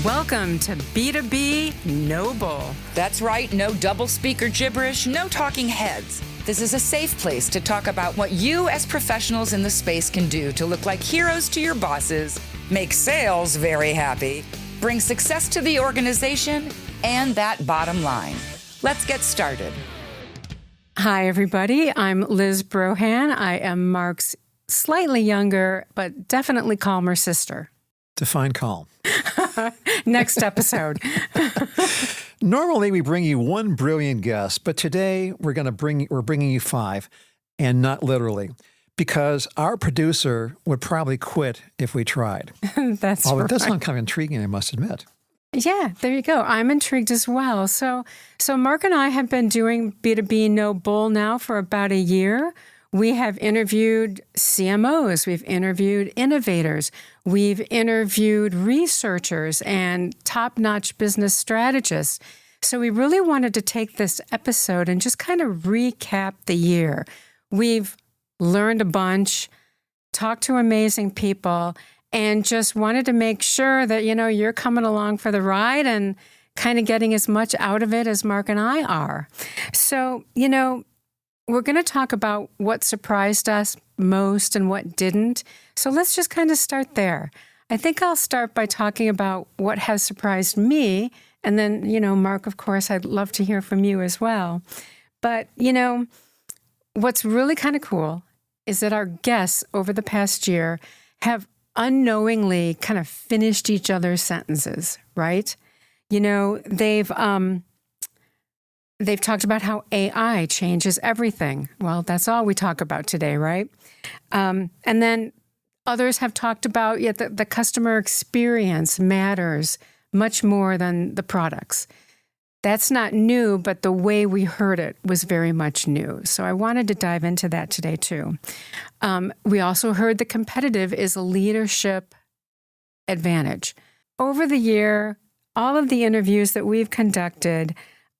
Welcome to B2B No Bull. That's right, no double speaker gibberish, no talking heads. This is a safe place to talk about what you as professionals in the space can do to look like heroes to your bosses, make sales very happy, bring success to the organization, and that bottom line. Let's get started. Hi, everybody. I'm Liz Brohan. I am Mark's slightly younger, but definitely calmer sister. Define calm. Next episode. Normally, we bring you one brilliant guest, but today we're bringing you five, and not literally, because our producer would probably quit if we tried. That's Although right. it does sound kind of intriguing, I must admit. Yeah, there you go. I'm intrigued as well. So Mark and I have been doing B2B No Bull now for about a year. We have interviewed CMOs, we've interviewed innovators, we've interviewed researchers and top-notch business strategists. So we really wanted to take this episode and just kind of recap the year. We've learned a bunch, talked to amazing people, and just wanted to make sure that, you're coming along for the ride and kind of getting as much out of it as Mark and I are. So, we're going to talk about what surprised us most and what didn't. So let's just kind of start there. I think I'll start by talking about what has surprised me. And then, Mark, of course, I'd love to hear from you as well. But, what's really kind of cool is that our guests over the past year have unknowingly kind of finished each other's sentences, right? They've talked about how AI changes everything. Well, that's all we talk about today, right? And then others have talked about the customer experience matters much more than the products. That's not new, but the way we heard it was very much new. So I wanted to dive into that today too. We also heard the competitive is a leadership advantage. Over the year, all of the interviews that we've conducted,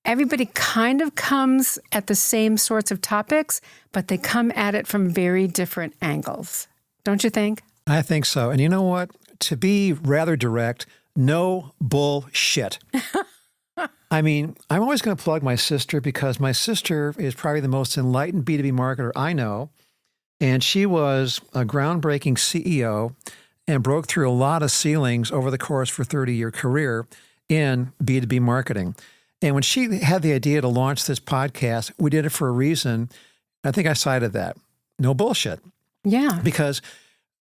everybody kind of comes at the same sorts of topics, but they come at it from very different angles. Don't you think? I think so. And you know what? To be rather direct, no bullshit. I mean, I'm always going to plug my sister because my sister is probably the most enlightened B2B marketer I know. And she was a groundbreaking CEO and broke through a lot of ceilings over the course of her 30-year career in B2B marketing. And when she had the idea to launch this podcast, we did it for a reason. I think I cited that. No bullshit. Yeah. Because,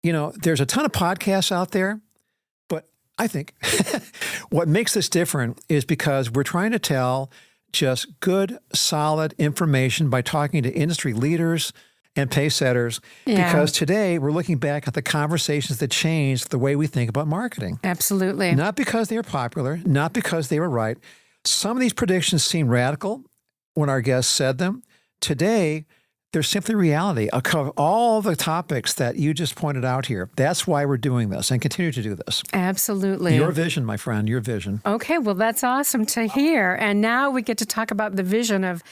there's a ton of podcasts out there, but I think what makes this different is because we're trying to tell just good, solid information by talking to industry leaders and pace setters. Yeah. Because today we're looking back at the conversations that changed the way we think about marketing. Absolutely. Not because they were popular, not because they were right. Some of these predictions seem radical when our guests said them. Today, they're simply reality. I'll cover all the topics that you just pointed out here. That's why we're doing this and continue to do this. Absolutely. Your vision, my friend, your vision. Okay, well, that's awesome to hear. And now we get to talk about the vision of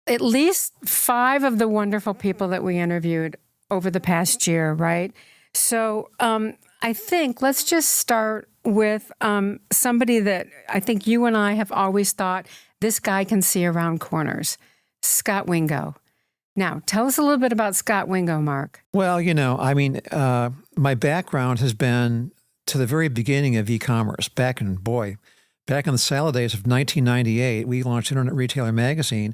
at least 5 of the wonderful people that we interviewed over the past year, right? So I think let's just start with somebody that I think you and I have always thought this guy can see around corners, Scott Wingo. Now, tell us a little bit about Scott Wingo, Mark. Well, my background has been to the very beginning of e-commerce. Back in the salad days of 1998, we launched Internet Retailer Magazine.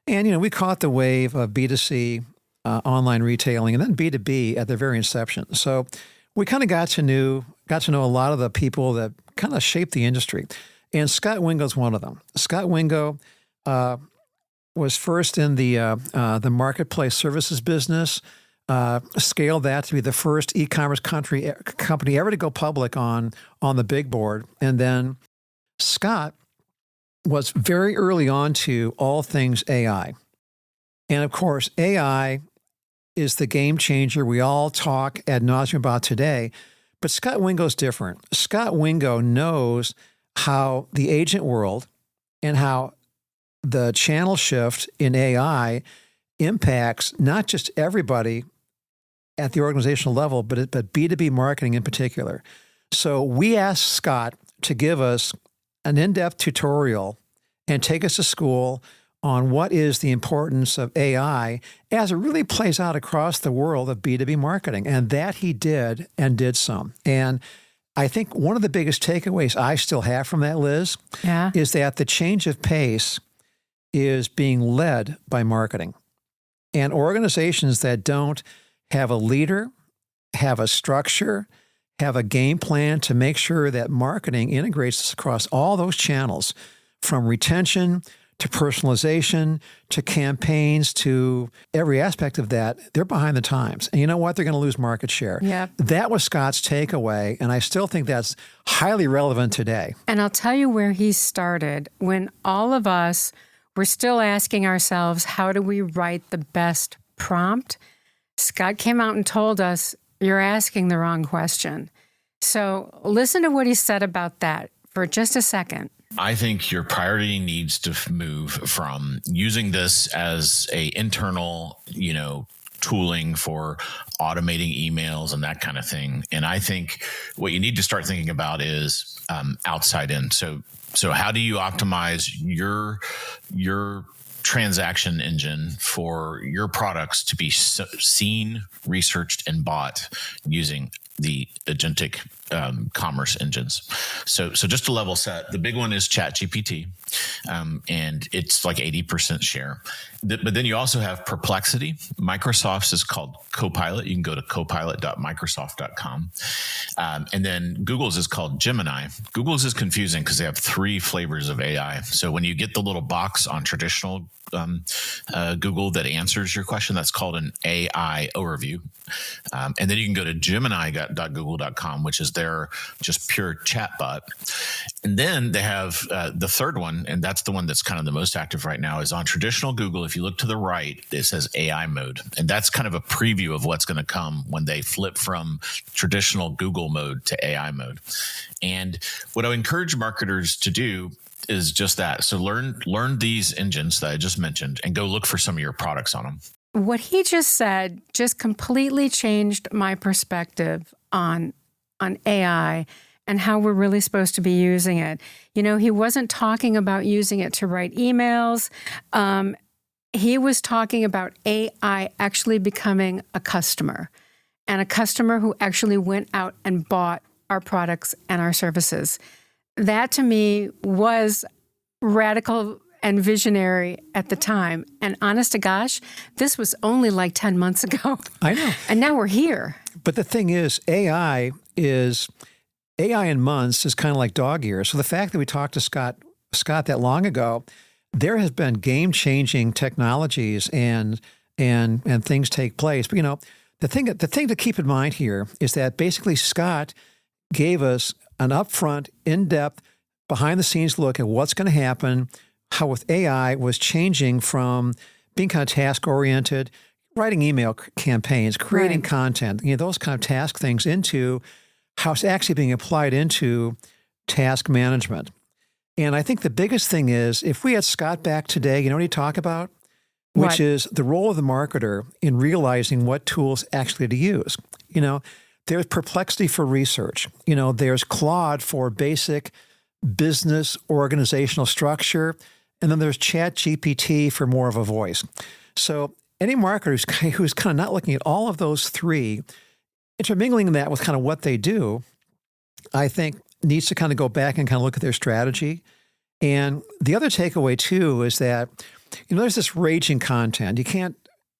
And, we caught the wave of B2C online retailing and then B2B at the very inception. So we kind of got to know a lot of the people that kind of shaped the industry. And Scott Wingo's one of them. Scott Wingo was first in the marketplace services business, scaled that to be the first e-commerce company ever to go public on the big board. And then Scott was very early on to all things AI. And of course, AI is the game changer we all talk ad nauseum about today. But Scott Wingo's different. Scott Wingo knows how the agent world and how the channel shift in AI impacts not just everybody at the organizational level, but B2B marketing in particular. So we asked Scott to give us an in-depth tutorial and take us to school on what is the importance of AI as it really plays out across the world of B2B marketing. And that he did, and did some. And I think one of the biggest takeaways I still have from that, Liz, is that the change of pace is being led by marketing. And organizations that don't have a leader, have a structure, have a game plan to make sure that marketing integrates this across all those channels, from retention to personalization to campaigns to every aspect of that, they're behind the times. And you know what? They're going to lose market share. Yeah. That was Scott's takeaway, and I still think that's highly relevant today. And I'll tell you where he started. When all of us were still asking ourselves, how do we write the best prompt? Scott came out and told us, you're asking the wrong question. So listen to what he said about that for just a second. I think your priority needs to move from using this as a internal, tooling for automating emails and that kind of thing. And I think what you need to start thinking about is outside in. So how do you optimize your transaction engine for your products to be seen, researched, and bought using the agentic commerce engines? So just to level set, the big one is ChatGPT, and it's like 80% share. But then you also have Perplexity. Microsoft's is called Copilot. You can go to copilot.microsoft.com. And then Google's is called Gemini. Google's is confusing because they have 3 flavors of AI. So when you get the little box on traditional Google that answers your question, that's called an AI overview. And then you can go to gemini.google.com, which is their just pure chatbot. And then they have the third one, and that's the one that's kind of the most active right now, is on traditional Google. If you look to the right, it says AI mode. And that's kind of a preview of what's going to come when they flip from traditional Google mode to AI mode. And what I would encourage marketers to do is just that. So learn these engines that I just mentioned and go look for some of your products on them. What he just said just completely changed my perspective on AI and how we're really supposed to be using it. He wasn't talking about using it to write emails. He was talking about AI actually becoming a customer, and a customer who actually went out and bought our products and our services. That to me was radical and visionary at the time. And honest to gosh, this was only like 10 months ago. I know. And now we're here. But the thing is, AI in months is kind of like dog years. So the fact that we talked to Scott that long ago, there has been game-changing technologies and things take place. But the thing to keep in mind here is that basically Scott gave us an upfront, in-depth, behind-the-scenes look at what's going to happen, how with AI was changing from being kind of task-oriented, writing email campaigns, creating content, those kind of task things, into how it's actually being applied into task management. And I think the biggest thing is, if we had Scott back today, you know what he'd talk about? Which is the role of the marketer in realizing what tools actually to use. There's Perplexity for research. There's Claude for basic business organizational structure. And then there's ChatGPT for more of a voice. So any marketer who's kind of not looking at all of those 3, intermingling that with kind of what they do, I think needs to kind of go back and kind of look at their strategy. And the other takeaway too is that, there's this raging content. You can't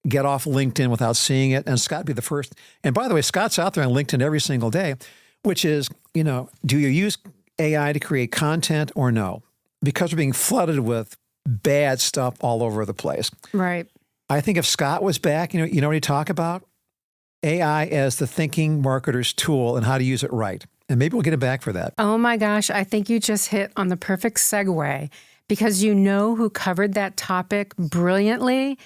get off LinkedIn without seeing it. And Scott be the first. And by the way, Scott's out there on LinkedIn every single day, which is, do you use AI to create content or no? Because we're being flooded with bad stuff all over the place. Right. I think if Scott was back, you know what he'd talk about? AI as the thinking marketer's tool and how to use it right. And maybe we'll get him back for that. Oh my gosh, I think you just hit on the perfect segue, because who covered that topic brilliantly?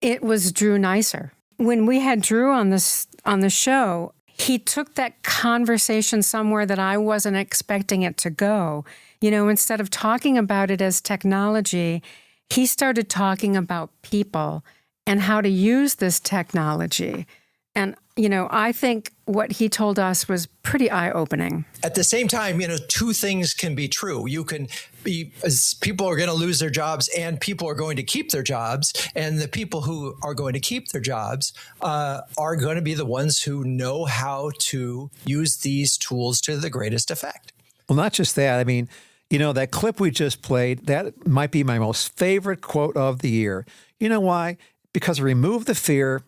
It was Drew Neisser. When we had Drew on the show, he took that conversation somewhere that I wasn't expecting it to go. Instead of talking about it as technology, he started talking about people and how to use this technology. And, I think what he told us was pretty eye-opening. At the same time, two things can be true. You can be, people are going to lose their jobs and people are going to keep their jobs. And the people who are going to keep their jobs are going to be the ones who know how to use these tools to the greatest effect. Well, not just that. I mean, that clip we just played, that might be my most favorite quote of the year. You know why? Because it removed the fear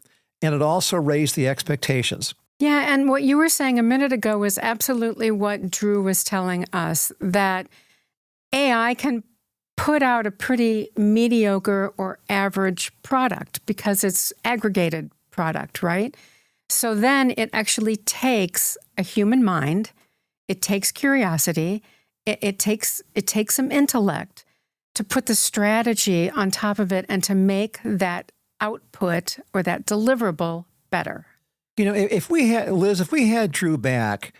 and it also raised the expectations. Yeah, and what you were saying a minute ago was absolutely what Drew was telling us, that AI can put out a pretty mediocre or average product because it's aggregated product, right? So then it actually takes a human mind, it takes curiosity, it takes some intellect to put the strategy on top of it and to make that output or that deliverable better. If we had Drew back,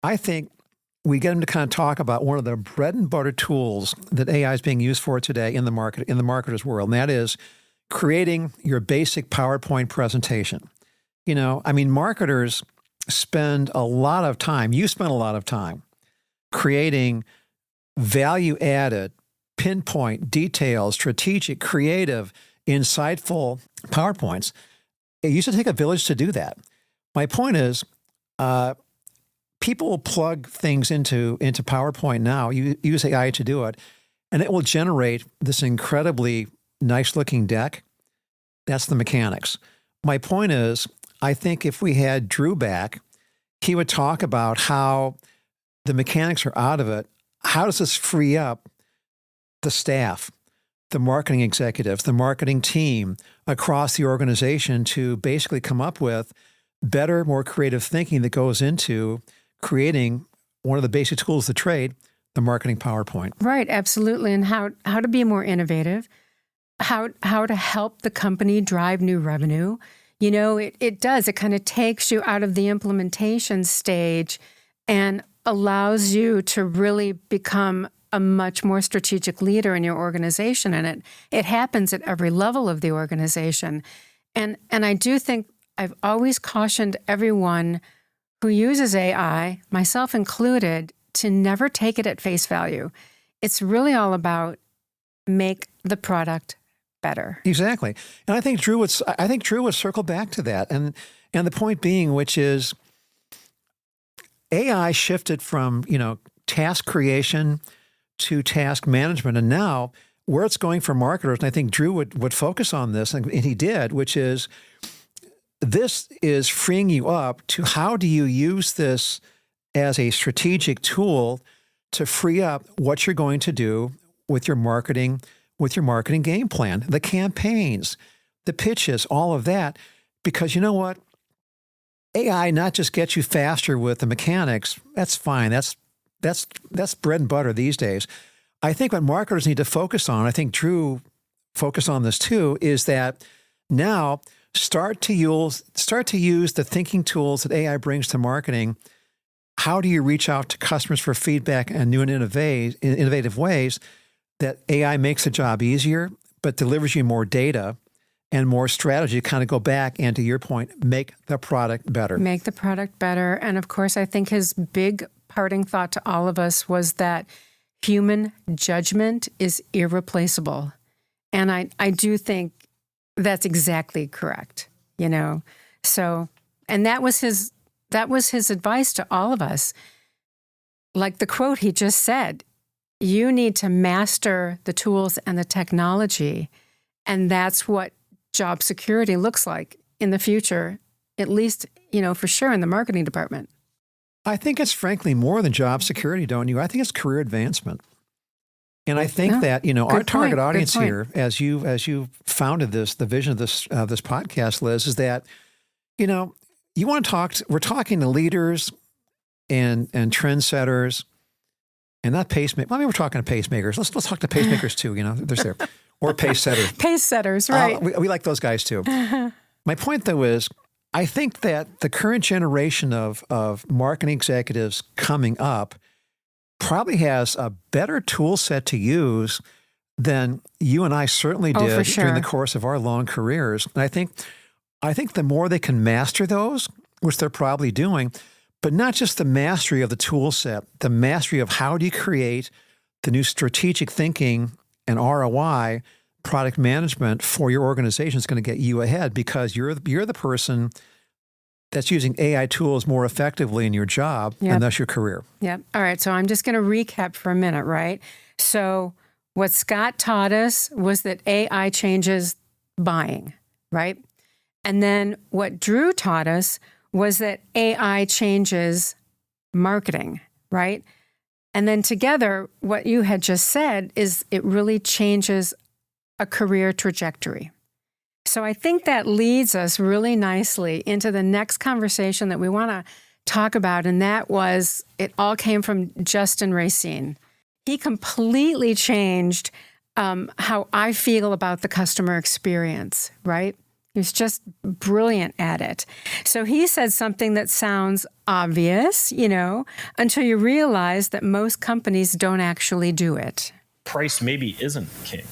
I think we get him to kind of talk about one of the bread and butter tools that AI is being used for today in the marketer's world, and that is creating your basic PowerPoint presentation. Marketers spend a lot of time, you spend a lot of time creating value-added, pinpoint, detailed, strategic, creative, insightful PowerPoints. It used to take a village to do that. My point is, people will plug things into PowerPoint now. You use AI to do it, and it will generate this incredibly nice-looking deck. That's the mechanics. My point is, I think if we had Drew back, he would talk about how the mechanics are out of it. How does this free up the staff, the marketing executives, the marketing team across the organization to basically come up with better, more creative thinking that goes into creating one of the basic tools of the trade, the marketing PowerPoint. Right, absolutely. And how to be more innovative, how to help the company drive new revenue. It does. It kind of takes you out of the implementation stage and allows you to really become a much more strategic leader in your organization. And it happens at every level of the organization. And I do think I've always cautioned everyone who uses AI, myself included, to never take it at face value. It's really all about make the product better. Exactly. And I think Drew would circle back to that. And the point being, which is AI shifted from, task creation to task management. And now where it's going for marketers, and I think Drew would focus on this, and he did, which is this is freeing you up to how do you use this as a strategic tool to free up what you're going to do with your marketing game plan, the campaigns, the pitches, all of that. Because you know what? AI not just gets you faster with the mechanics. That's fine. That's bread and butter these days. I think what marketers need to focus on, I think Drew focused on this too, is that now start to use the thinking tools that AI brings to marketing. How do you reach out to customers for feedback and new and innovative ways that AI makes the job easier, but delivers you more data and more strategy to kind of go back and, to your point, make the product better. Make the product better. And of course, I think his big parting thought to all of us was that human judgment is irreplaceable. And I do think that's exactly correct, So, and that was his advice to all of us. Like the quote he just said, you need to master the tools and the technology. And that's what job security looks like in the future, at least, for sure in the marketing department. I think it's frankly more than job security, don't you? I think it's career advancement. And I think that, our target audience here, as you founded the vision of this podcast, Liz, is that, you want to talk, we're talking to leaders and trendsetters and not pacemakers. We're talking to pacemakers. Let's talk to pacemakers too, there's there. Or pace setters. Pace setters, right. We like those guys too. My point though is, I think that the current generation of marketing executives coming up probably has a better tool set to use than you and I certainly did for sure. during the course of our long careers. And I think I think the more they can master those, which they're probably doing, but not just the mastery of the tool set, the mastery of how do you create the new strategic thinking and ROI product management for your organization is going to get you ahead because you're the person that's using AI tools more effectively in your job and thus your career. Yep. All right. So I'm just going to recap for a minute, right? So what Scott taught us was that AI changes buying, right? And then what Drew taught us was that AI changes marketing, right? And then together, what you had just said is it really changes a career trajectory. So I think that leads us really nicely into the next conversation that we want to talk about, and that was, it all came from Justin Racine. He completely changed how I feel about the customer experience, right? He was just brilliant at it. So he said something that sounds obvious, until you realize that most companies don't actually do it. Price maybe isn't king.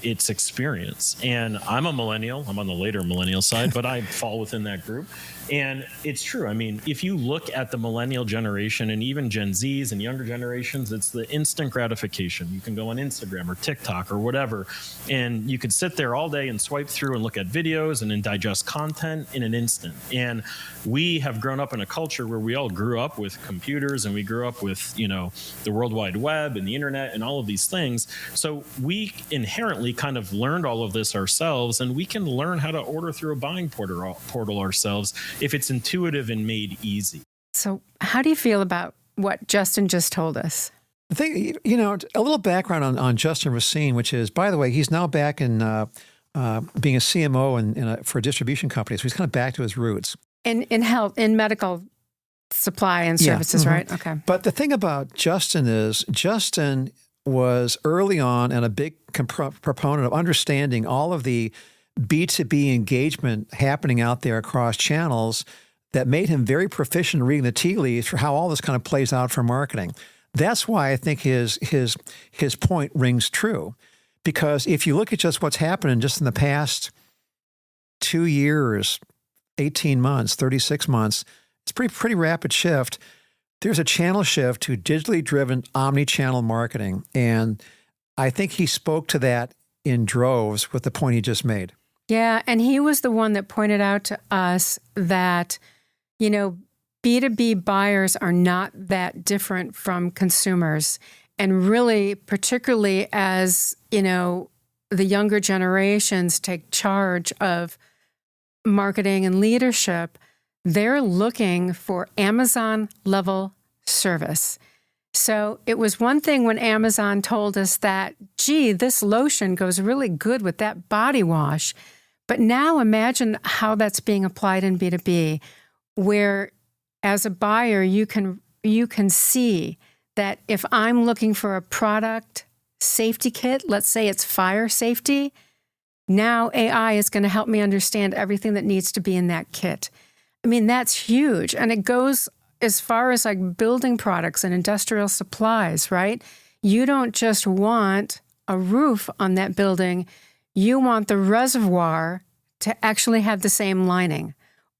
It's experience. And I'm a millennial. I'm on the later millennial side, but I fall within that group. And it's true. I mean, if you look at the millennial generation and even Gen Zs and younger generations, it's the instant gratification. You can go on Instagram or TikTok or whatever, and you could sit there all day and swipe through and look at videos and then digest content in an instant. And we have grown up in a culture where we all grew up with computers and we grew up with, the World Wide Web and the internet and all of these things. So we inherently kind of learned all of this ourselves, and we can learn how to order through a buying portal ourselves if it's intuitive and made easy. So how do you feel about what Justin just told us? I think, a little background on Justin Racine, which is, by the way, he's now back in being a CMO for a distribution company. So he's kind of back to his roots. In health, in medical supply and services, right? Okay. But the thing about Justin is, Justin was early on and a big proponent of understanding all of the B2B engagement happening out there across channels that made him very proficient reading the tea leaves for how all this kind of plays out for marketing. That's why I think his point rings true. Because if you look at just what's happening just in the past 2 years, 18 months, 36 months, it's pretty rapid shift. There's a channel shift to digitally driven omni-channel marketing. And I think he spoke to that in droves with the point he just made. Yeah, and he was the one that pointed out to us that, B2B buyers are not that different from consumers. And really, particularly as, the younger generations take charge of marketing and leadership, they're looking for Amazon-level service. So it was one thing when Amazon told us that, gee, this lotion goes really good with that body wash. But now imagine how that's being applied in B2B, where as a buyer, you can see that if I'm looking for a product safety kit, let's say it's fire safety, now AI is going to help me understand everything that needs to be in that kit. I mean, that's huge. And it goes as far as like building products and industrial supplies, right? You don't just want a roof on that building. You want the reservoir to actually have the same lining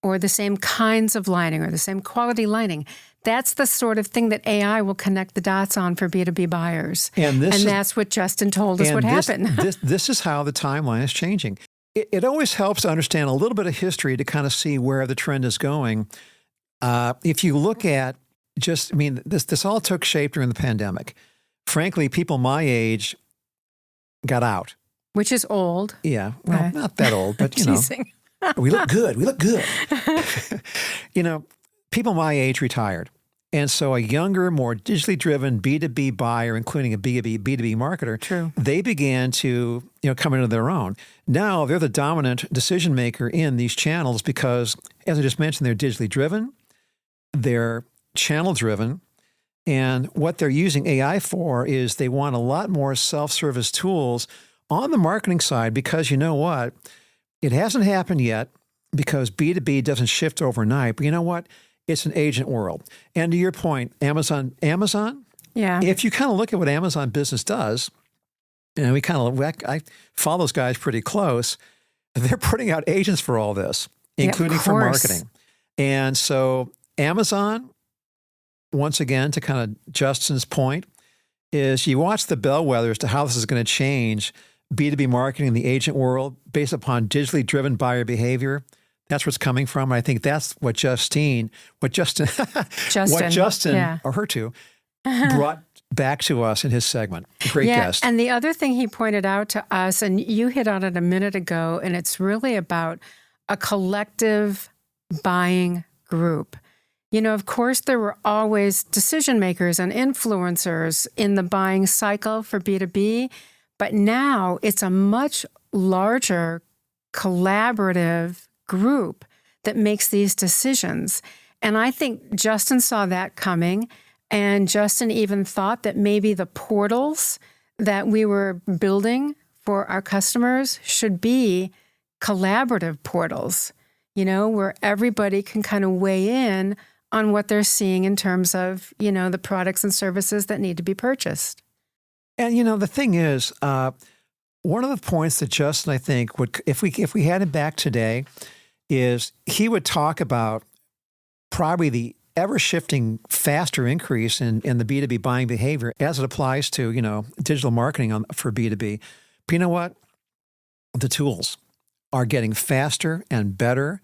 or the same kinds of lining or the same quality lining. That's the sort of thing that AI will connect the dots on for B2B buyers. And that's what Justin told us would happen. This is how the timeline is changing. It always helps to understand a little bit of history to kind of see where the trend is going. If you look at this all took shape during the pandemic. Frankly, people my age got out. Which is old. Yeah. Well, not that old, but, we look good. We look good. People my age retired. And so a younger, more digitally driven B2B buyer, including a B2B marketer, True. They began to come into their own. Now they're the dominant decision maker in these channels because, as I just mentioned, they're digitally driven, they're channel driven, and what they're using AI for is they want a lot more self-service tools on the marketing side because you know what? It hasn't happened yet because B2B doesn't shift overnight, but you know what? It's an agent world. And to your point, Amazon, yeah. If you kind of look at what Amazon Business does, and I follow those guys pretty close, they're putting out agents for all this. including of for course. marketing. And so Amazon, once again, to kind of Justin's point, is you watch the bellwether as to how this is going to change B2B marketing in the agent world based upon digitally driven buyer behavior. That's where it's coming from. And I think that's what Justin, yeah. or her two, brought back to us in his segment. Great guest. And the other thing he pointed out to us, and you hit on it a minute ago, and it's really about a collective buying group. You know, of course, there were always decision makers and influencers in the buying cycle for B2B, but now it's a much larger collaborative group that makes these decisions. And I think Justin saw that coming. And Justin even thought that maybe the portals that we were building for our customers should be collaborative portals, you know, where everybody can kind of weigh in on what they're seeing in terms of, you know, the products and services that need to be purchased. And, you know, the thing is, one of the points that Justin, I think, would, if we had him back today, is he would talk about probably the ever-shifting, faster increase in the B2B buying behavior as it applies to, you know, digital marketing for B2B. But you know what? The tools are getting faster and better,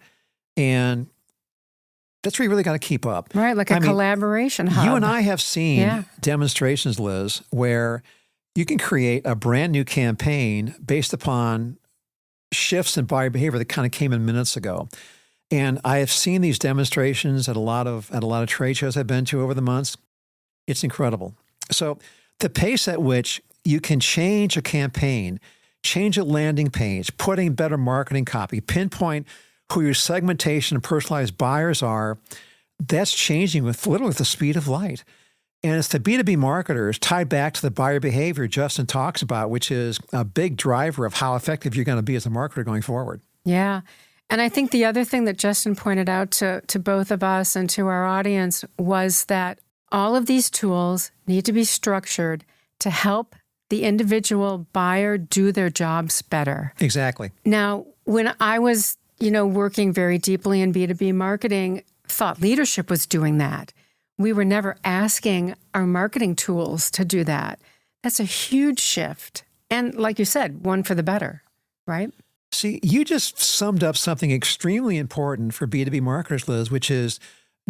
and that's where you really got to keep up. Right, like a collaboration hub. You and I have seen demonstrations, Liz, where you can create a brand new campaign based upon shifts in buyer behavior that kind of came in minutes ago. And I have seen these demonstrations at a lot of trade shows I've been to over the months. It's incredible. So the pace at which you can change a campaign, change a landing page, put in better marketing copy, pinpoint who your segmentation and personalized buyers are, that's changing with literally with the speed of light. And it's the B2B marketers tied back to the buyer behavior Justin talks about, which is a big driver of how effective you're going to be as a marketer going forward. Yeah. And I think the other thing that Justin pointed out to both of us and to our audience was that all of these tools need to be structured to help the individual buyer do their jobs better. Exactly. Now, when I was, you know, working very deeply in B2B marketing, thought leadership was doing that. We were never asking our marketing tools to do that. That's a huge shift. And like you said, one for the better, right? See, you just summed up something extremely important for B2B marketers, Liz, which is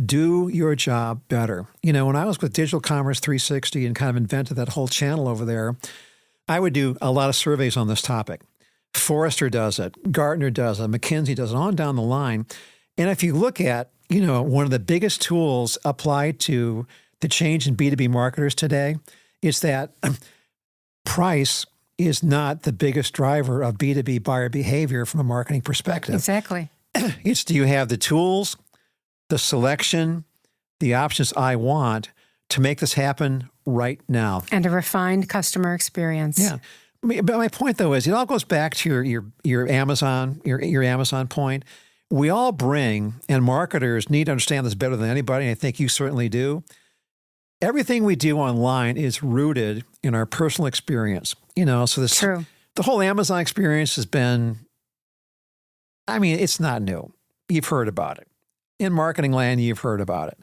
do your job better. You know, when I was with Digital Commerce 360 and kind of invented that whole channel over there, I would do a lot of surveys on this topic. Forrester does it, Gartner does it, McKinsey does it, on down the line. And if you look at, you know, one of the biggest tools applied to the change in B2B marketers today is that price is not the biggest driver of B2B buyer behavior from a marketing perspective. Exactly. It's, do you have the tools, the selection, the options I want to make this happen right now? And a refined customer experience. Yeah. But my point, though, is it all goes back to your Amazon, your Amazon point. We all bring, and marketers need to understand this better than anybody, and I think you certainly do. Everything we do online is rooted in our personal experience. You know, so the whole Amazon experience has been, I mean, it's not new. You've heard about it. In marketing land, you've heard about it.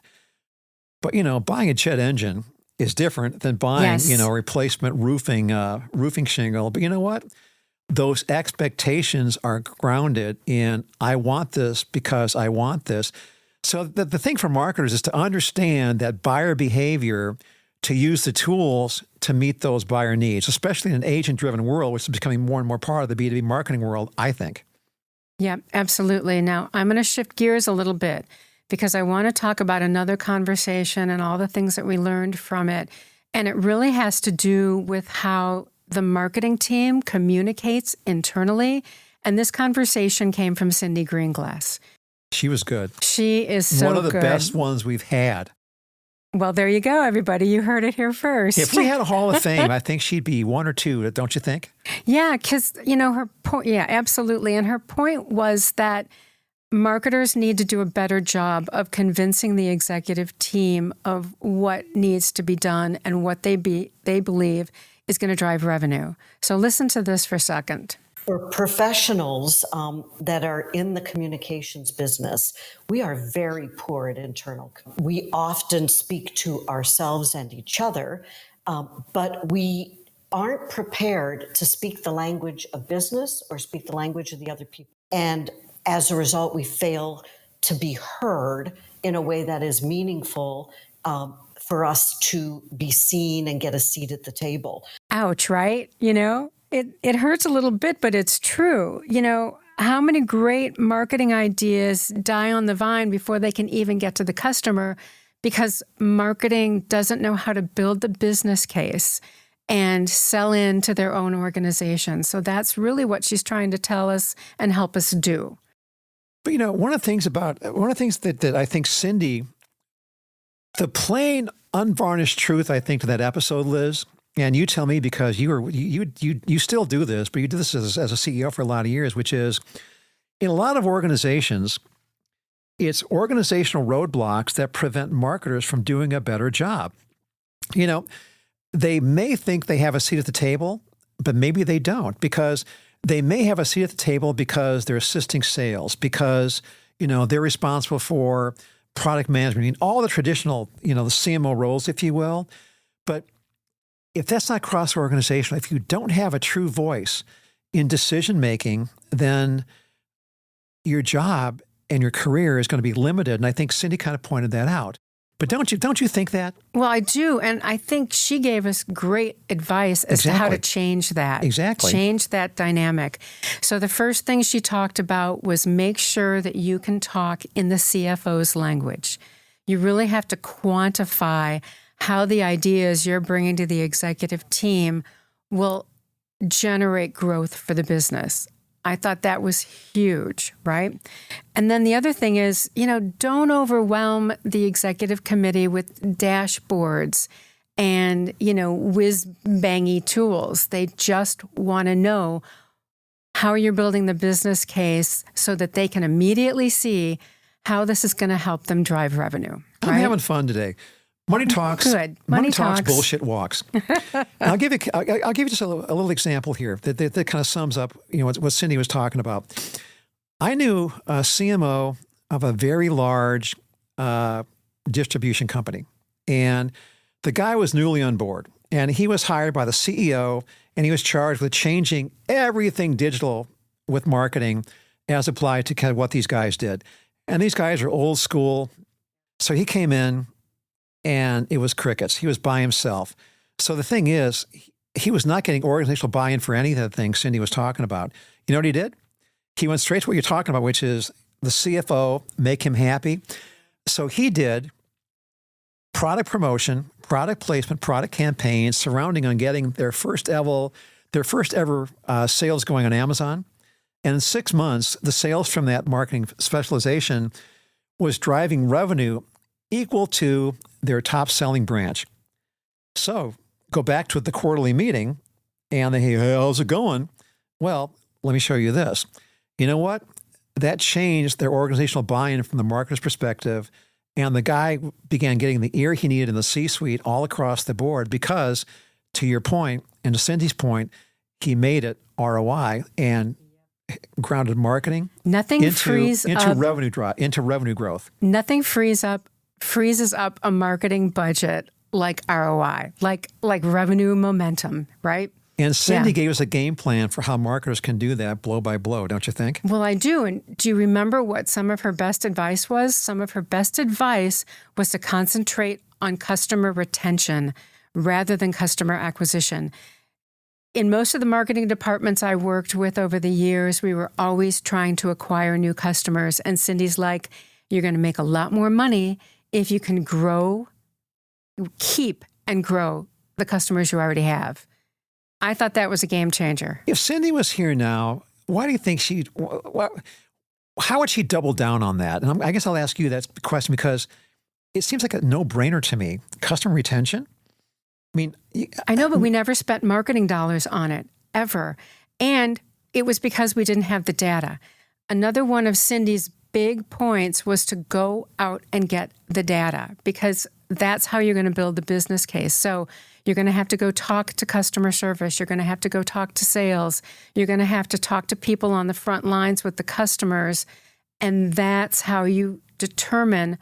But, you know, buying a jet engine is different than buying, you know, replacement roofing shingle. But you know what? Those expectations are grounded in, I want this because I want this. So the thing for marketers is to understand that buyer behavior, to use the tools to meet those buyer needs, especially in an agent-driven world, which is becoming more and more part of the B2B marketing world, I think. Yeah, absolutely. Now, I'm going to shift gears a little bit because I want to talk about another conversation and all the things that we learned from it. And it really has to do with how the marketing team communicates internally. And this conversation came from Cindy Greenglass. She was good. She is so good. One of the best ones we've had. Well, there you go, everybody. You heard it here first. If we had a Hall of Fame, I think she'd be one or two, don't you think? Yeah, because, you know, her point, yeah, absolutely. And her point was that marketers need to do a better job of convincing the executive team of what needs to be done and what they believe is going to drive revenue. So listen to this for a second. for professionals that are in the communications business, we are very poor at internal. We often speak to ourselves and each other, but we aren't prepared to speak the language of business or speak the language of the other people. And as a result, we fail to be heard in a way that is meaningful for us to be seen and get a seat at the table. Ouch, right? It hurts a little bit, but it's true. How many great marketing ideas die on the vine before they can even get to the customer because marketing doesn't know how to build the business case and sell into their own organization. So that's really what she's trying to tell us and help us do. But one of the things that I think Cindy, the plain, unvarnished truth, I think, to that episode, Liz, and you tell me because you still do this, but you did this as a CEO for a lot of years, which is in a lot of organizations, it's organizational roadblocks that prevent marketers from doing a better job. They may think they have a seat at the table, but maybe they don't, because they may have a seat at the table because they're assisting sales, because, they're responsible for product management, all the traditional, the CMO roles, if you will. But if that's not cross-organizational, if you don't have a true voice in decision-making, then your job and your career is going to be limited. And I think Cindy kind of pointed that out. But don't you think that? Well, I do. And I think she gave us great advice as to how to change that. Exactly. Change that dynamic. So the first thing she talked about was make sure that you can talk in the CFO's language. You really have to quantify how the ideas you're bringing to the executive team will generate growth for the business. I thought that was huge, right? And then the other thing is, don't overwhelm the executive committee with dashboards and, whiz-bangy tools. They just want to know how you're building the business case so that they can immediately see how this is going to help them drive revenue. I'm having fun today. Money talks. Good. Money talks. Bullshit walks. I'll give you just a little example here that kind of sums up what Cindy was talking about. I knew a CMO of a very large distribution company, and the guy was newly on board, and he was hired by the CEO, and he was charged with changing everything digital with marketing as applied to kind of what these guys did. And these guys are old school, so he came in. And it was crickets. He was by himself. So the thing is, he was not getting organizational buy-in for any of the things Cindy was talking about. You know what he did? He went straight to what you're talking about, which is the CFO, make him happy. So he did product promotion, product placement, product campaigns surrounding on getting their first ever sales going on Amazon. And in 6 months, the sales from that marketing specialization was driving revenue equal to their top selling branch. So go back to the quarterly meeting and they, hey, how's it going? Well, let me show you this. You know what? That changed their organizational buy-in from the marketer's perspective. And the guy began getting the ear he needed in the C-suite all across the board because, to your point, and to Cindy's point, he made it ROI and grounded marketing into revenue growth. Nothing freezes up a marketing budget like ROI, like revenue momentum, right? And Cindy gave us a game plan for how marketers can do that blow by blow, don't you think? Well, I do. And do you remember what some of her best advice was? Some of her best advice was to concentrate on customer retention rather than customer acquisition. In most of the marketing departments I worked with over the years, we were always trying to acquire new customers. And Cindy's like, you're going to make a lot more money if you can keep and grow the customers you already have. I thought that was a game changer. If Cindy was here now, why do you think how would she double down on that? And I guess I'll ask you that question because it seems like a no-brainer to me. Customer retention? I know, but we never spent marketing dollars on it, ever. And it was because we didn't have the data. Another one of Cindy's big points was to go out and get the data because that's how you're going to build the business case. So you're going to have to go talk to customer service. You're going to have to go talk to sales. You're going to have to talk to people on the front lines with the customers. And that's how you determine,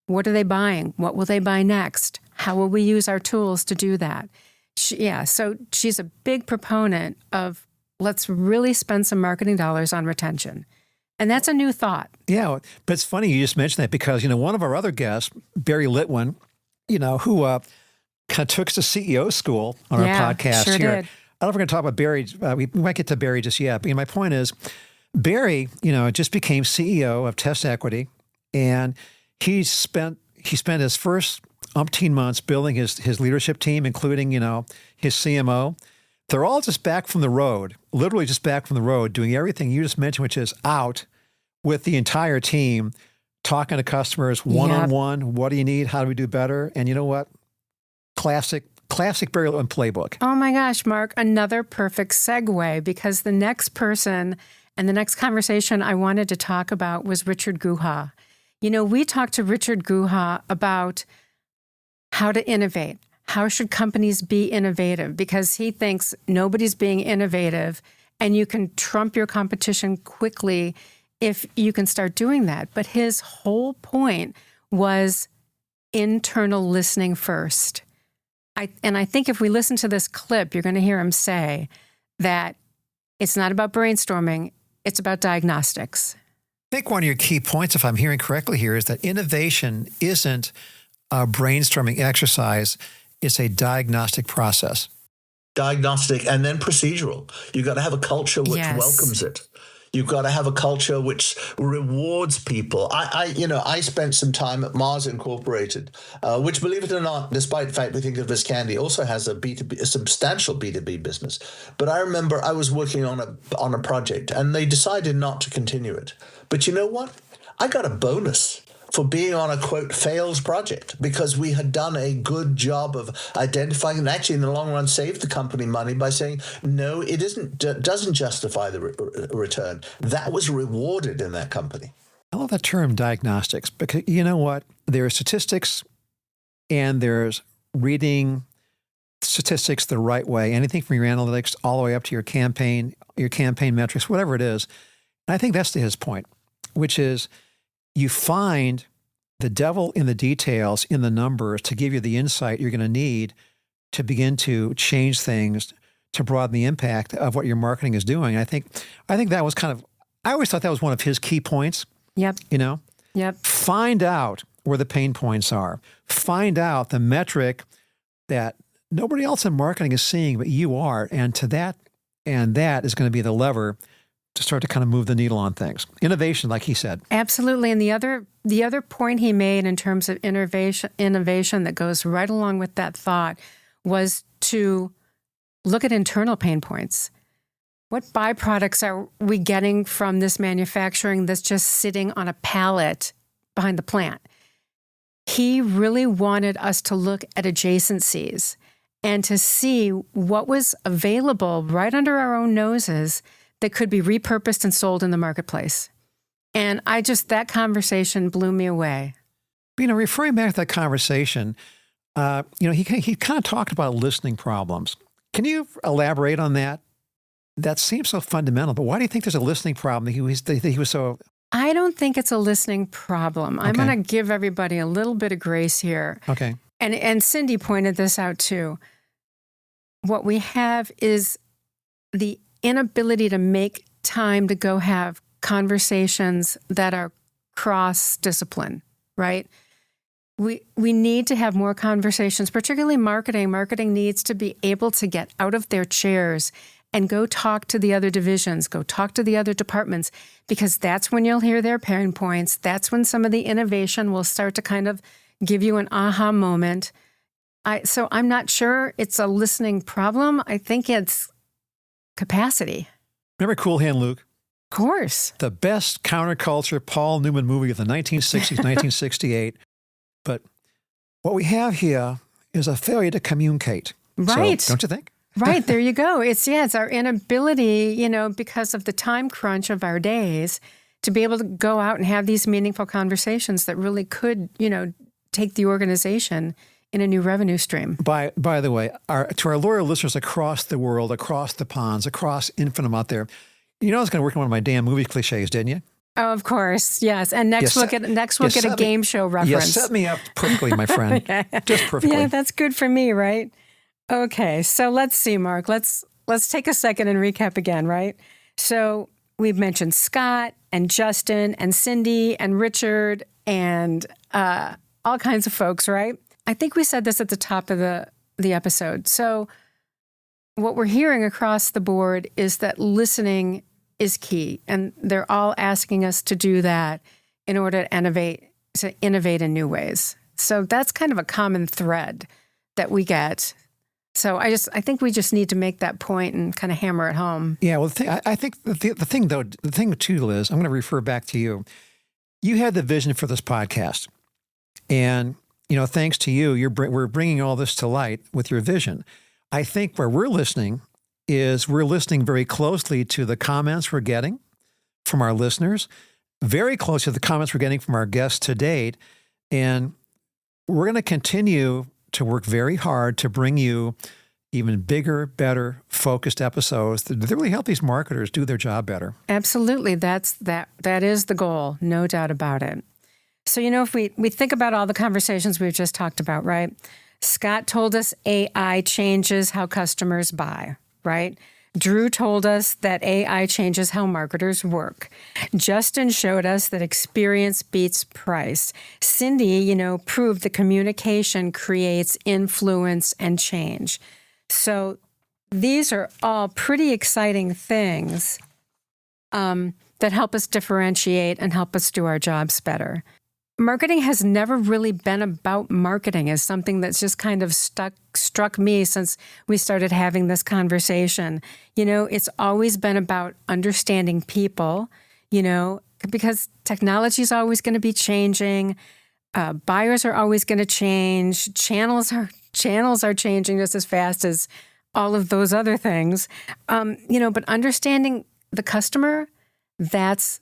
what are they buying? What will they buy next? How will we use our tools to do that? So she's a big proponent of, let's really spend some marketing dollars on retention. And that's a new thought. Yeah, but it's funny you just mentioned that because, one of our other guests, Barry Litwin, who kind of took us to CEO school on our podcast sure here. Did. I don't know if we're going to talk about Barry. We might get to Barry just yet. But my point is, Barry, just became CEO of Test Equity, and he spent his first umpteen months building his leadership team, including, his CMO. They're all just back from the road, literally just back from the road, doing everything you just mentioned, which is out with the entire team, talking to customers one-on-one. What do you need? How do we do better? And you know what? Classic Barry Litwin playbook. Oh my gosh, Mark, another perfect segue, because the next person and the next conversation I wanted to talk about was Richard Guha. We talked to Richard Guha about how to innovate. How should companies be innovative? Because he thinks nobody's being innovative, and you can trump your competition quickly if you can start doing that. But his whole point was internal listening first. I think if we listen to this clip, you're going to hear him say that it's not about brainstorming, it's about diagnostics. I think one of your key points, if I'm hearing correctly here, is that innovation isn't a brainstorming exercise. It's a diagnostic process. Diagnostic and then procedural. You've got to have a culture which Yes. welcomes it. You've got to have a culture which rewards people. I spent some time at Mars Incorporated, which, believe it or not, despite the fact we think of it as candy, also has a substantial B2B business. But I remember I was working on a project, and they decided not to continue it. But you know what? I got a bonus for being on a, quote, fails project, because we had done a good job of identifying and actually in the long run saved the company money by saying, no, it doesn't justify the return. That was rewarded in that company. I love that term diagnostics, because you know what? There are statistics and there's reading statistics the right way, anything from your analytics all the way up to your campaign metrics, whatever it is. And I think that's to his point, which is, you find the devil in the details, in the numbers, to give you the insight you're going to need to begin to change things, to broaden the impact of what your marketing is doing. I think that was I always thought that was one of his key points. Yep. Yep. Find out where the pain points are. Find out the metric that nobody else in marketing is seeing, but you are. And that is going to be the lever to start to kind of move the needle on things. Innovation, like he said. Absolutely. And the other point he made in terms of innovation that goes right along with that thought was to look at internal pain points. What byproducts are we getting from this manufacturing that's just sitting on a pallet behind the plant? He really wanted us to look at adjacencies and to see what was available right under our own noses that could be repurposed and sold in the marketplace. And that conversation blew me away. Referring back to that conversation, he kind of talked about listening problems. Can you elaborate on that? That seems so fundamental, but why do you think there's a listening problem that he was so... I don't think it's a listening problem. I'm going to give everybody a little bit of grace here. Okay. And Cindy pointed this out too. What we have is the inability to make time to go have conversations that are cross-discipline, right? We need to have more conversations, particularly marketing. Marketing needs to be able to get out of their chairs and go talk to the other divisions, go talk to the other departments, because that's when you'll hear their pain points. That's when some of the innovation will start to kind of give you an aha moment. So I'm not sure it's a listening problem. I think it's capacity. Remember Cool Hand Luke? Of course. The best counterculture Paul Newman movie of the 1960s, 1968. But what we have here is a failure to communicate. Right. So, don't you think? Right. There you go. It's our inability, because of the time crunch of our days, to be able to go out and have these meaningful conversations that really could, take the organization in a new revenue stream. By the way, to our loyal listeners across the world, across the ponds, across infinitum out there, you know I was going to work on one of my damn movie cliches, didn't you? Oh, of course, yes. And next we'll get a game show reference. You set me up perfectly, my friend. Just perfectly. Yeah, that's good for me, right? Okay, so let's see, Mark. Let's take a second and recap again, right? So we've mentioned Scott and Justin and Cindy and Richard and all kinds of folks, right? I think we said this at the top of the episode. So what we're hearing across the board is that listening is key, and they're all asking us to do that in order to innovate in new ways. So that's kind of a common thread that we get. So I think we just need to make that point and kind of hammer it home. Yeah, well, I think the thing too, Liz, I'm going to refer back to you. You had the vision for this podcast, and thanks to you, we're bringing all this to light with your vision. I think where we're listening very closely to the comments we're getting from our listeners, very close to the comments we're getting from our guests to date, and we're going to continue to work very hard to bring you even bigger, better, focused episodes that really help these marketers do their job better. Absolutely. That is the goal, no doubt about it. So, if we think about all the conversations we've just talked about, right? Scott told us AI changes how customers buy, right? Drew told us that AI changes how marketers work. Justin showed us that experience beats price. Cindy, proved that communication creates influence and change. So these are all pretty exciting things that help us differentiate and help us do our jobs better. Marketing has never really been about marketing as something that's just kind of struck me since we started having this conversation. It's always been about understanding people, because technology is always going to be changing. Buyers are always going to change. Channels are changing just as fast as all of those other things. But understanding the customer, that's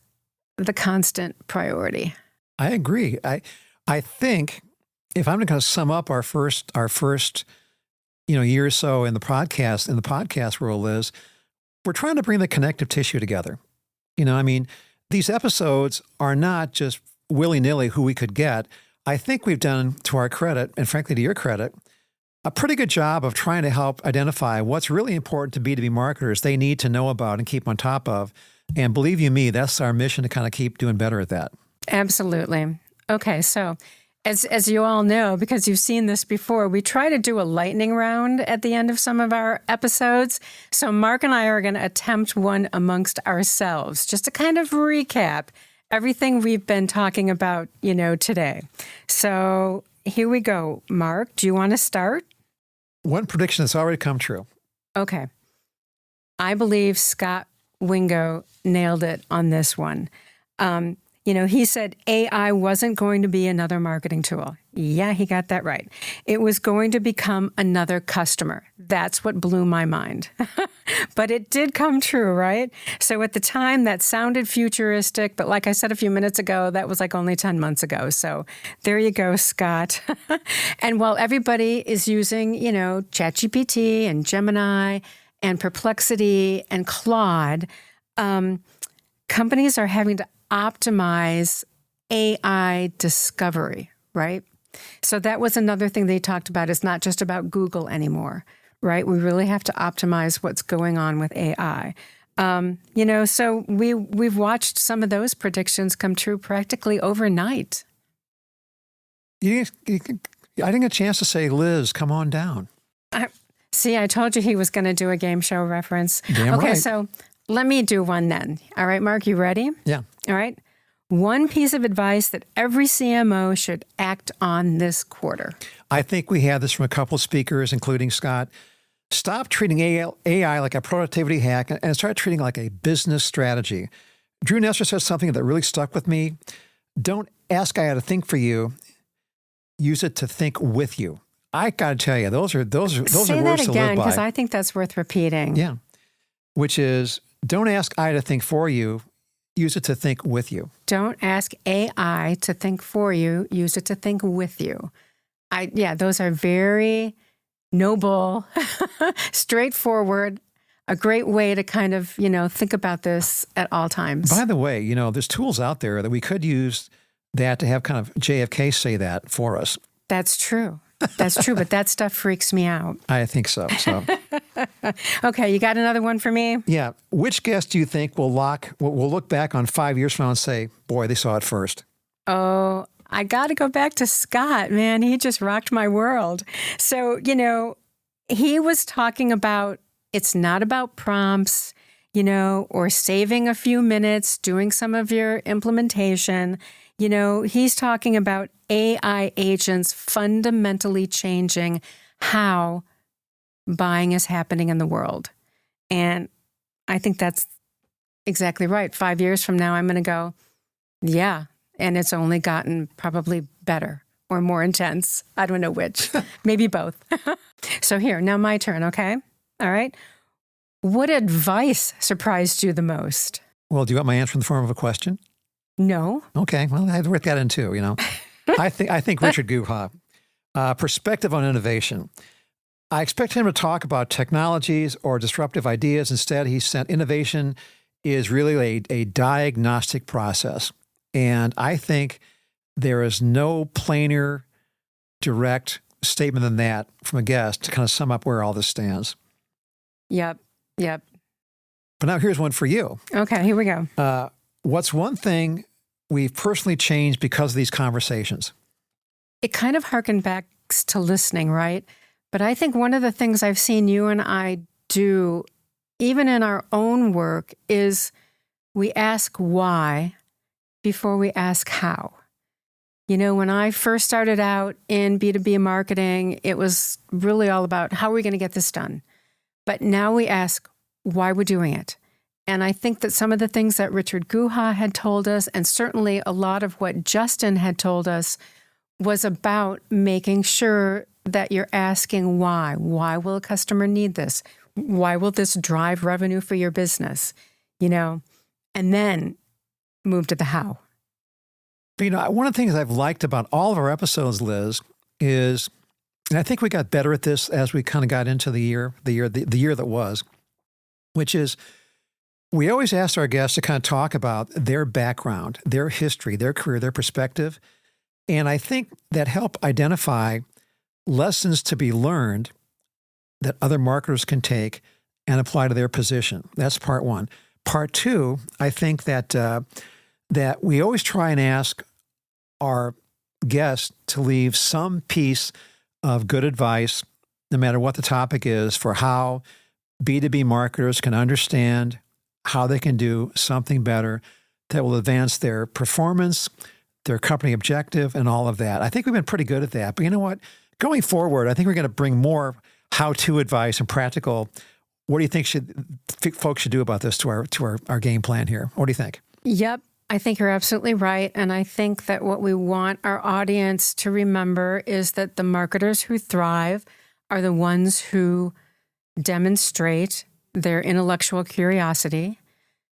the constant priority. I agree. I think if I'm going to sum up our first year or so in the podcast world, Liz, we're trying to bring the connective tissue together. These episodes are not just willy-nilly who we could get. I think we've done, to our credit, and frankly to your credit, a pretty good job of trying to help identify what's really important to B2B marketers they need to know about and keep on top of. And believe you me, that's our mission to kind of keep doing better at that. Absolutely. Okay, so as you all know, because you've seen this before, we try to do a lightning round at the end of some of our episodes. So Mark and I are going to attempt one amongst ourselves, just to kind of recap everything we've been talking about, today. So here we go. Mark, do you want to start? One prediction that's already come true. Okay. I believe Scott Wingo nailed it on this one. He said AI wasn't going to be another marketing tool. Yeah, he got that right. It was going to become another customer. That's what blew my mind. But it did come true, right? So at the time, that sounded futuristic. But like I said a few minutes ago, that was like only 10 months ago. So there you go, Scott. And while everybody is using, ChatGPT and Gemini and Perplexity and Claude, companies are having to optimize AI discovery, right? So that was another thing they talked about. It's not just about Google anymore, right? We really have to optimize what's going on with AI. So we've watched some of those predictions come true practically overnight. I didn't get a chance to say, Liz, come on down. I told you he was going to do a game show reference. Damn okay, right. So let me do one then. All right, Mark, you ready? Yeah. All right. One piece of advice that every CMO should act on this quarter. I think we had this from a couple of speakers, including Scott. Stop treating AI like a productivity hack and start treating it like a business strategy. Drew Neisser said something that really stuck with me. Don't ask AI to think for you. Use it to think with you. I got to tell you, those are Say words that to live again, by. because I think that's worth repeating. Yeah. Which is, don't ask AI to think for you. use it to think with you. Don't ask AI to think for you. Use it to think with you. Those are very noble, straightforward, a great way to kind of, think about this at all times. By the way, there's tools out there that we could use that to have kind of JFK say that for us. That's true. That's true, but that stuff freaks me out. I think so. Okay, you got another one for me? Yeah. Which guest do you think will look back on 5 years from now and say, boy, they saw it first? Oh, I got to go back to Scott, man. He just rocked my world. So, he was talking about it's not about prompts, or saving a few minutes, doing some of your implementation. He's talking about AI agents fundamentally changing how buying is happening in the world. And I think that's exactly right. 5 years from now, I'm going to go, yeah. And it's only gotten probably better or more intense. I don't know which. Maybe both. So here, now my turn, okay? All right. What advice surprised you the most? Well, do you want my answer in the form of a question? No. Okay. Well, I had to work that in too, I think Richard Guha, perspective on innovation. I expect him to talk about technologies or disruptive ideas. Instead, he said innovation is really a diagnostic process. And I think there is no plainer, direct statement than that from a guest to kind of sum up where all this stands. Yep. But now here's one for you. Okay, here we go. What's one thing we've personally changed because of these conversations? It kind of harkened back to listening, right? But I think one of the things I've seen you and I do, even in our own work, is we ask why before we ask how. When I first started out in B2B marketing, it was really all about how are we going to get this done? But now we ask why we're doing it. And I think that some of the things that Richard Guha had told us, and certainly a lot of what Justin had told us, was about making sure that you're asking why. Why will a customer need this? Why will this drive revenue for your business? And then move to the how. But, one of the things I've liked about all of our episodes, Liz, is, and I think we got better at this as we kind of got into the year that was, which is we always ask our guests to kind of talk about their background, their history, their career, their perspective. And I think that help identify lessons to be learned that other marketers can take and apply to their position. That's part one. Part two, I think that we always try and ask our guests to leave some piece of good advice, no matter what the topic is, for how B2B marketers can understand how they can do something better that will advance their performance, their company objective, and all of that. I think we've been pretty good at that. But you know what? Going forward, I think we're going to bring more how-to advice and practical. What do you think folks should do about this to our game plan here? What do you think? Yep. I think you're absolutely right. And I think that what we want our audience to remember is that the marketers who thrive are the ones who demonstrate their intellectual curiosity.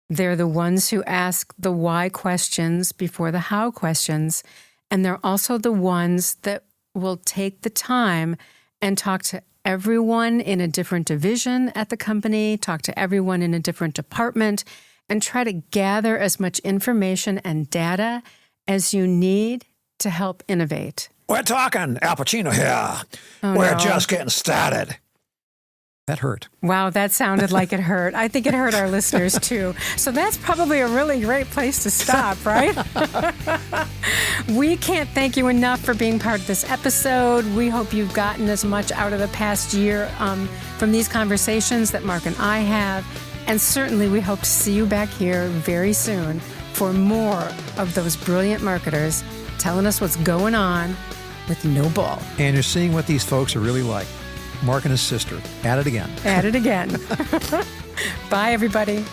They're the ones who ask the why questions before the how questions. And they're also the ones that will take the time and talk to everyone in a different division at the company, talk to everyone in a different department, and try to gather as much information and data as you need to help innovate. We're talking Al Pacino here. We're just getting started. That hurt. Wow, that sounded like it hurt. I think it hurt our listeners too. So that's probably a really great place to stop, right? We can't thank you enough for being part of this episode. We hope you've gotten as much out of the past year from these conversations that Mark and I have. And certainly we hope to see you back here very soon for more of those brilliant marketers telling us what's going on with No Bull. And you're seeing what these folks are really like. Mark and his sister. At it again. At it again. Bye, everybody.